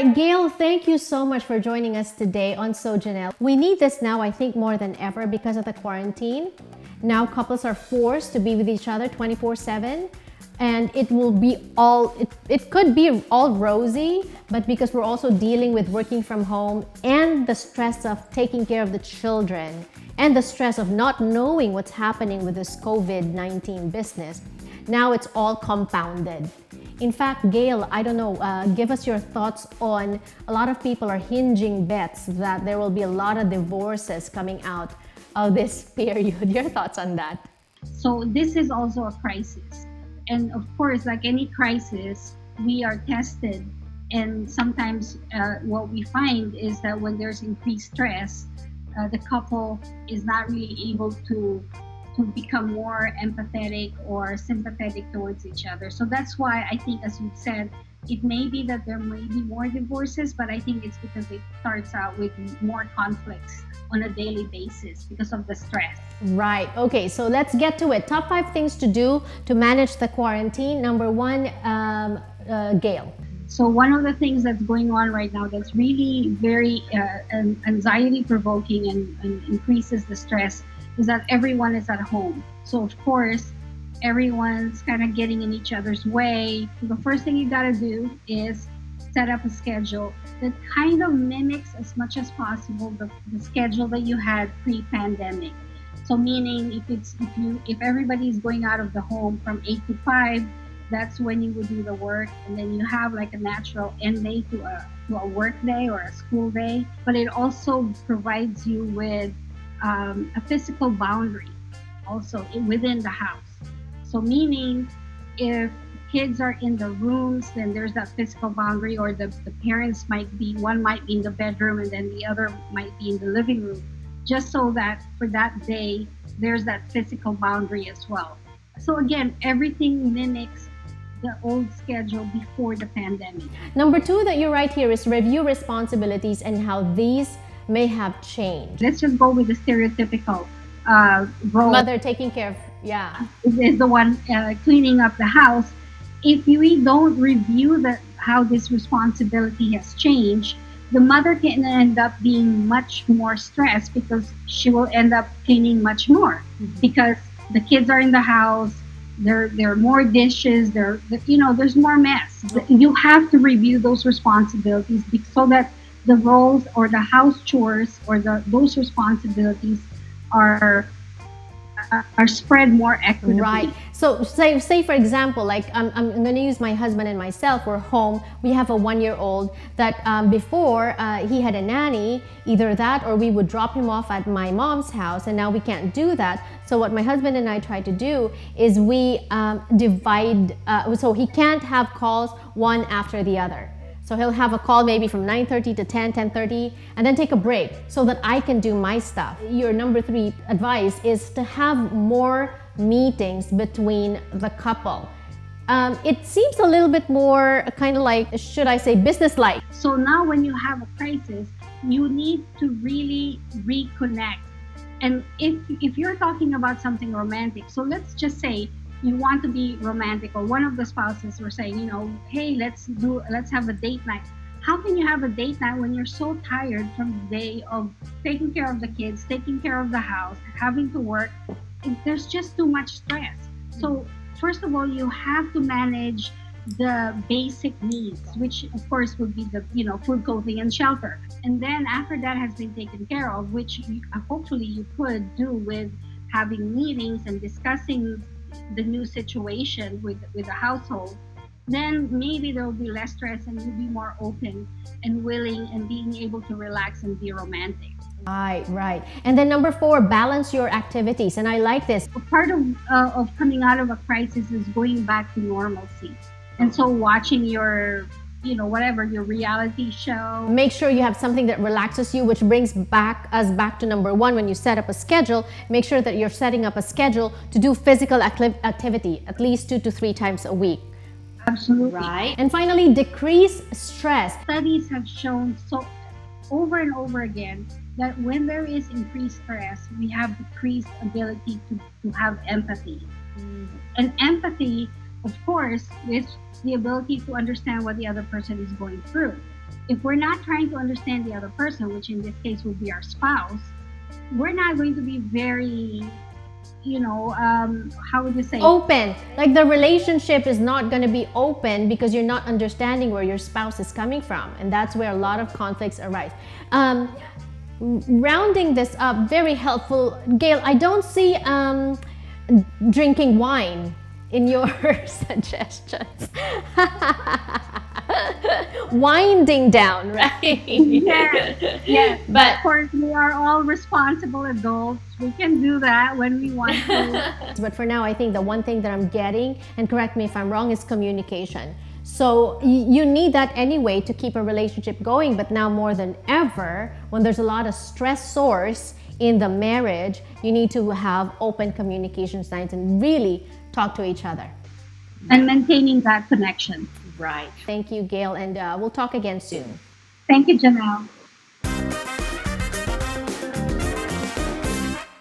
right, Gail, thank you so much for joining us today on So Janelle. We need this now, I think, more than ever because of the quarantine. Now couples are forced to be with each other 24/7. And it will be it could be all rosy, but because we're also dealing with working from home and the stress of taking care of the children and the stress of not knowing what's happening with this COVID-19 business, now it's all compounded. In fact, Gail, I don't know, give us your thoughts on a lot of people are hinging bets that there will be a lot of divorces coming out of this period. Your thoughts on that? So this is also a crisis. And of course, like any crisis, we are tested. And sometimes what we find is that when there's increased stress, the couple is not really able to become more empathetic or sympathetic towards each other. So that's why I think, as you said, it may be that there may be more divorces, but I think it's because it starts out with more conflicts on a daily basis because of the stress. Right. Okay, so let's get to it. Top 5 things to do to manage the quarantine. Number 1, Gail. So one of the things that's going on right now that's really very anxiety provoking and increases the stress is that everyone is at home. So of course, everyone's kind of getting in each other's way. The first thing you got to do is set up a schedule that kind of mimics as much as possible the schedule that you had pre-pandemic. So meaning if everybody's going out of the home from 8 to 5, that's when you would do the work, and then you have like a natural end day to a work day or a school day. But it also provides you with a physical boundary also within the house. So meaning if kids are in the rooms, then there's that physical boundary, or the parents one might be in the bedroom and then the other might be in the living room, just so that for that day, there's that physical boundary as well. So again, everything mimics the old schedule before the pandemic. Number 2 that you write here is review responsibilities and how these may have changed. Let's just go with the stereotypical role. Mother taking care of, is the one cleaning up the house. If we don't review how this responsibility has changed, the mother can end up being much more stressed because she will end up cleaning much more because the kids are in the house. There are more dishes. There's more mess. You have to review those responsibilities so that the roles or the house chores or those responsibilities are spread more equitably. Right. So say for example, like I'm going to use my husband and myself. We're home. We have a 1-year-old that before he had a nanny, either that or we would drop him off at my mom's house, and now we can't do that. So what my husband and I try to do is we divide, so he can't have calls one after the other. So he'll have a call maybe from 9:30 to 10:30, and then take a break so that I can do my stuff. Your number 3 advice is to have more meetings between the couple. It seems a little bit more kind of like, should I say, business-like. So now when you have a crisis, you need to really reconnect. And if you're talking about something romantic, so let's just say you want to be romantic, or one of the spouses were saying, hey, let's have a date night. How can you have a date night when you're so tired from the day of taking care of the kids, taking care of the house, having to work? There's just too much stress. So first of all, you have to manage the basic needs, which of course would be the food, clothing, and shelter. And then after that has been taken care of, which hopefully you could do with having meetings and discussing the new situation with the household, then maybe there will be less stress and you'll be more open and willing and being able to relax and be romantic. Right. And then number 4, balance your activities. And I like this. Part of coming out of a crisis is going back to normalcy. And so watching your your reality show. Make sure you have something that relaxes you, which brings us back to number 1. When you set up a schedule, make sure that you're setting up a schedule to do physical activity at least 2 to 3 times a week. Absolutely. Right. And finally, decrease stress. Studies have shown so over and over again that when there is increased stress, we have decreased ability to have empathy. And empathy, of course, is the ability to understand what the other person is going through. if we're not trying to understand the other person, which in this case would be our spouse, we're not going to be very, how would you say? Open. Like the relationship is not going to be open because you're not understanding where your spouse is coming from. And that's where a lot of conflicts arise. Rounding this up, very helpful. Gail, I don't see drinking wine in your suggestions. Winding down, right? Yes. But of course, we are all responsible adults. We can do that when we want to. But for now, I think the one thing that I'm getting, and correct me if I'm wrong, is communication. So you need that anyway to keep a relationship going. But now more than ever, when there's a lot of stress source in the marriage, you need to have open communication lines and really talk to each other. And maintaining that connection. Right. Thank you, Gail, and we'll talk again soon. Thank you, Janelle.